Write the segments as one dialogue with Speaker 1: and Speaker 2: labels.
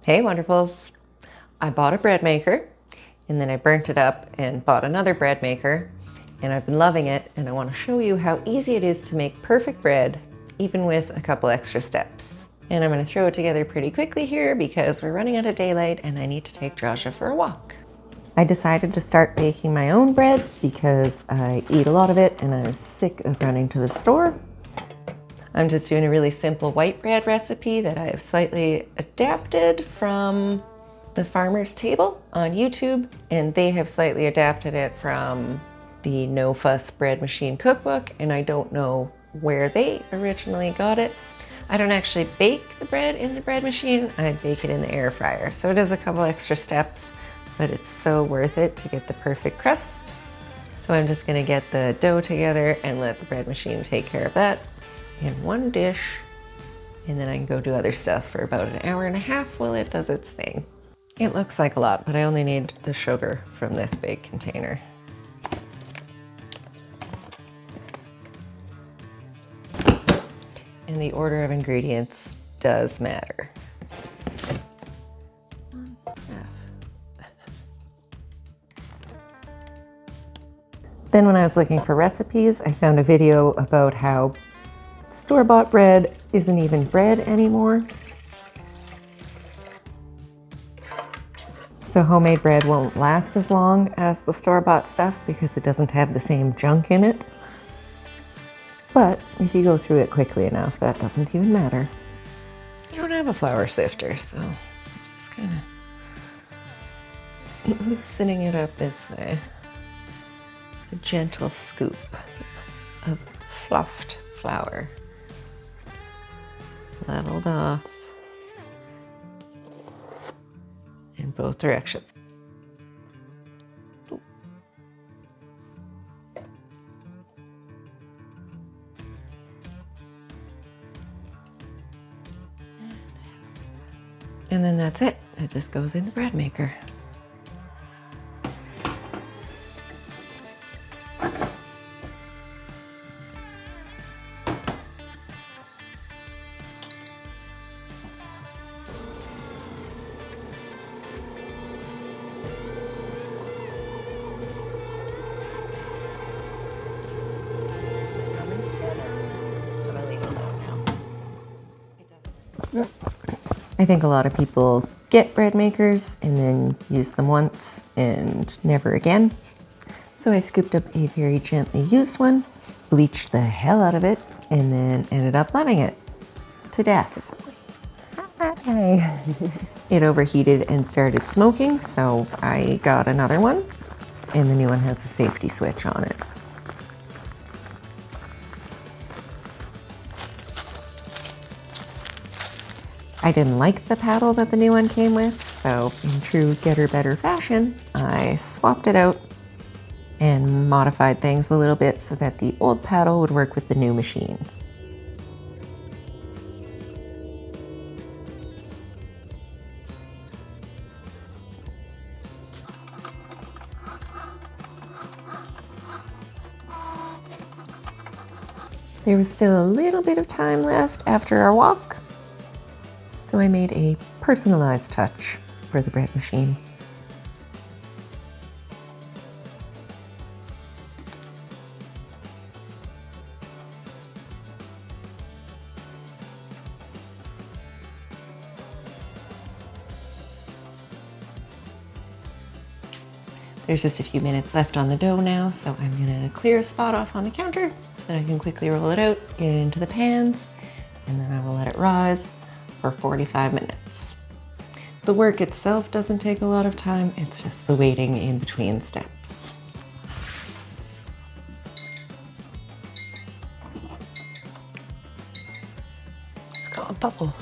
Speaker 1: Hey Wonderfuls! I bought a bread maker and then I burnt it up and bought another bread maker, and I've been loving it, and I want to show you how easy it is to make perfect bread even with a couple extra steps. And I'm going to throw it together pretty quickly here because we're running out of daylight and I need to take Joshua for a walk. I decided to start baking my own bread because I eat a lot of it and I'm sick of running to the store. I'm just doing a really simple white bread recipe that I have slightly adapted from the Farmer's Table on YouTube, and they have slightly adapted it from the No Fuss Bread Machine cookbook, and I don't know where they originally got it. I don't actually bake the bread in the bread machine, I bake it in the air fryer. So it is a couple extra steps, but it's so worth it to get the perfect crust. So I'm just gonna get the dough together and let the bread machine take care of that in one dish, and then I can go do other stuff for about an hour and a half while it does its thing. It looks like a lot, but I only need the sugar from this big container. And the order of ingredients does matter. Then when I was looking for recipes, I found a video about how store-bought bread isn't even bread anymore. So homemade bread won't last as long as the store-bought stuff because it doesn't have the same junk in it. But if you go through it quickly enough, that doesn't even matter. I don't have a flour sifter, so I'm just kind of loosening it up this way. It's a gentle scoop of fluffed flour. Leveled off in both directions. And then that's it. It just goes in the bread maker. I think a lot of people get bread makers and then use them once and never again. So I scooped up a very gently used one, bleached the hell out of it, and then ended up loving it to death. It overheated and started smoking, so I got another one, and the new one has a safety switch on it. I didn't like the paddle that the new one came with, so in true Getter Better fashion, I swapped it out and modified things a little bit so that the old paddle would work with the new machine. There was still a little bit of time left after our walk, so I made a personalized touch for the bread machine. There's just a few minutes left on the dough now, so I'm gonna clear a spot off on the counter so that I can quickly roll it out, get it into the pans, and then I will let it rise for 45 minutes. The work itself doesn't take a lot of time, it's just the waiting in between steps. It's got a bubble.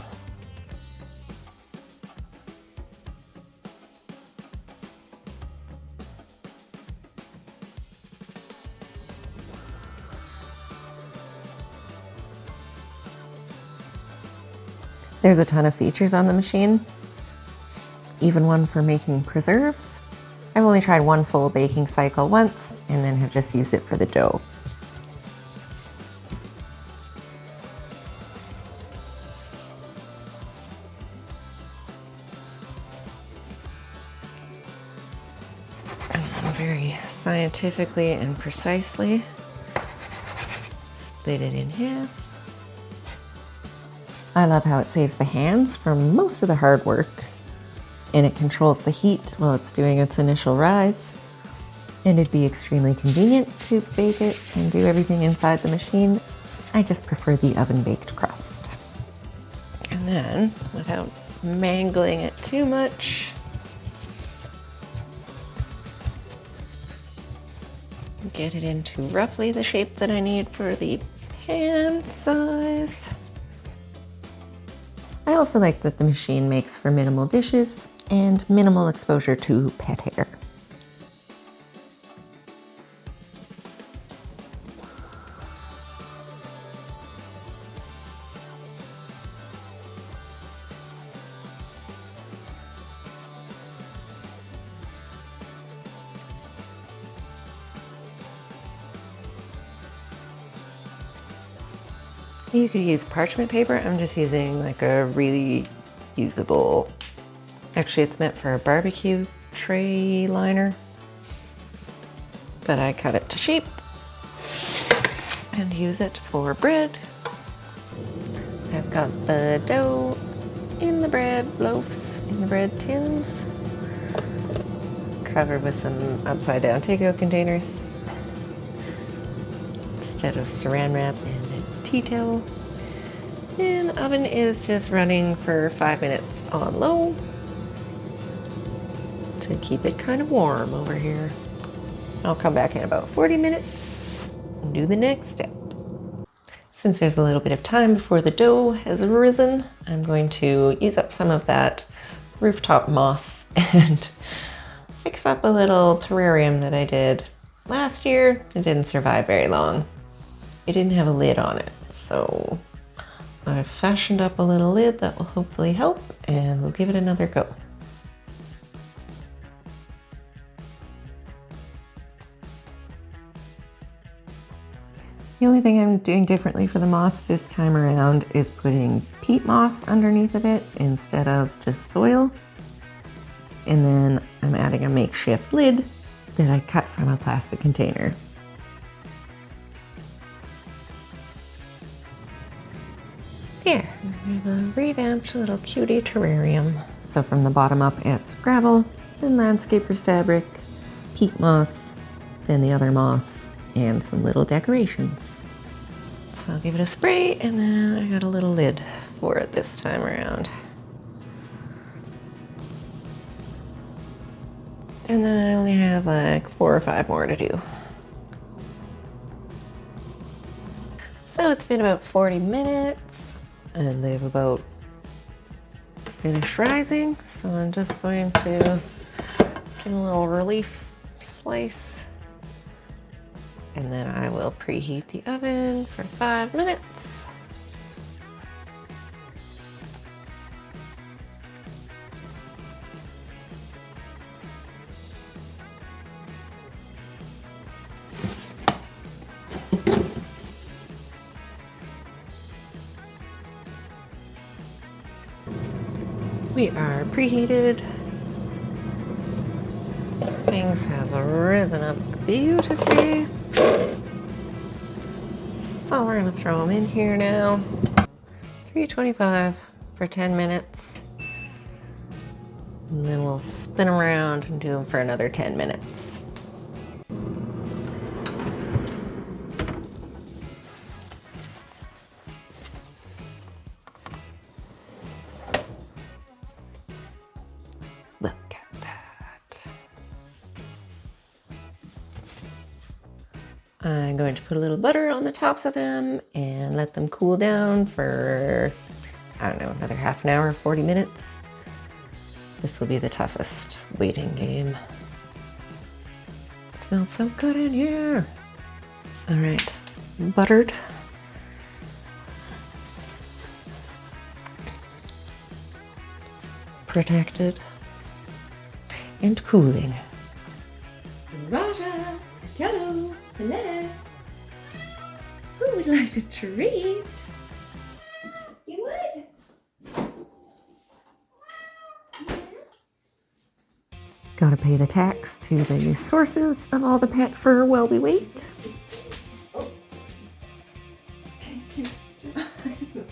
Speaker 1: There's a ton of features on the machine, even one for making preserves. I've only tried one full baking cycle once and then have just used it for the dough. very scientifically and precisely. Split it in half. I love how it saves the hands from most of the hard work, and it controls the heat while it's doing its initial rise. And it'd be extremely convenient to bake it and do everything inside the machine. I just prefer the oven-baked crust. And then, without mangling it too much, get it into roughly the shape that I need for the pan size. I also like that the machine makes for minimal dishes and minimal exposure to pet hair. You could use parchment paper. I'm just using like a really usable, actually it's meant for a barbecue tray liner, but I cut it to shape and use it for bread. I've got the dough in the bread loaves, in the bread tins, covered with some upside down takeout containers instead of saran wrap and tea towel. And the oven is just running for 5 minutes on low to keep it kind of warm over here. I'll come back in about 40 minutes and do the next step. Since there's a little bit of time before the dough has risen, I'm going to use up some of that rooftop moss and fix up a little terrarium that I did last year. It didn't survive very long. It didn't have a lid on it, so I've fashioned up a little lid that will hopefully help, and we'll give it another go. The only thing I'm doing differently for the moss this time around is putting peat moss underneath of it instead of just soil. And then I'm adding a makeshift lid that I cut from a plastic container. There, I have a revamped little cutie terrarium. So from the bottom up, it's gravel, then landscaper's fabric, peat moss, then the other moss, and some little decorations. So I'll give it a spray, and then I got a little lid for it this time around. And then I only have like 4 or 5 more to do. So it's been about 40 minutes. And they've about finished rising, so I'm just going to give a little relief slice, and then I will preheat the oven for 5 minutes. We are preheated. Things have risen up beautifully. So we're gonna throw them in here now. 325 for 10 minutes. And then we'll spin them around and do them for another 10 minutes. Look at that. I'm going to put a little butter on the tops of them and let them cool down for, I don't know, another half an hour, 40 minutes. This will be the toughest waiting game. It smells so good in here. All right, buttered. Protected. And cooling.
Speaker 2: Raja, hello, Celeste. Who would like a treat? You would?
Speaker 1: Gotta pay the tax to the sources of all the pet fur while we wait.
Speaker 2: Oh. Take your time.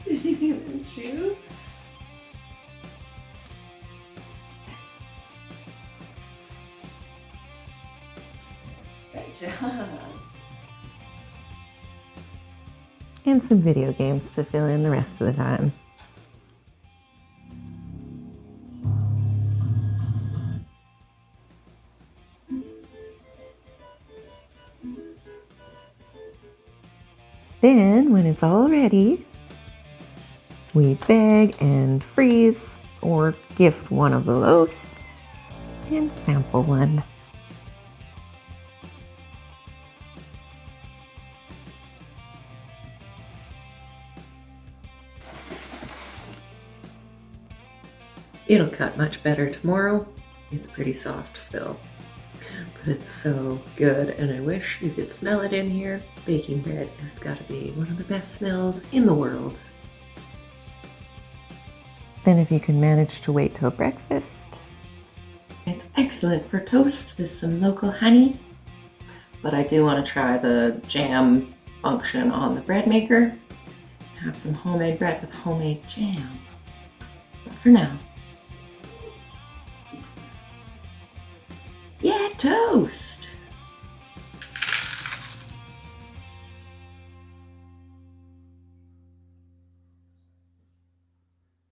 Speaker 2: Did you even chew? Good job.
Speaker 1: And some video games to fill in the rest of the time. Then, when it's all ready, we bag and freeze or gift one of the loaves and sample one. It'll cut much better tomorrow. It's pretty soft still, but it's so good, and I wish you could smell it in here. Baking bread has got to be one of the best smells in the world. Then if you can manage to wait till breakfast. It's excellent for toast with some local honey, but I do want to try the jam function on the bread maker. Have some homemade bread with homemade jam. But for now, yeah, toast!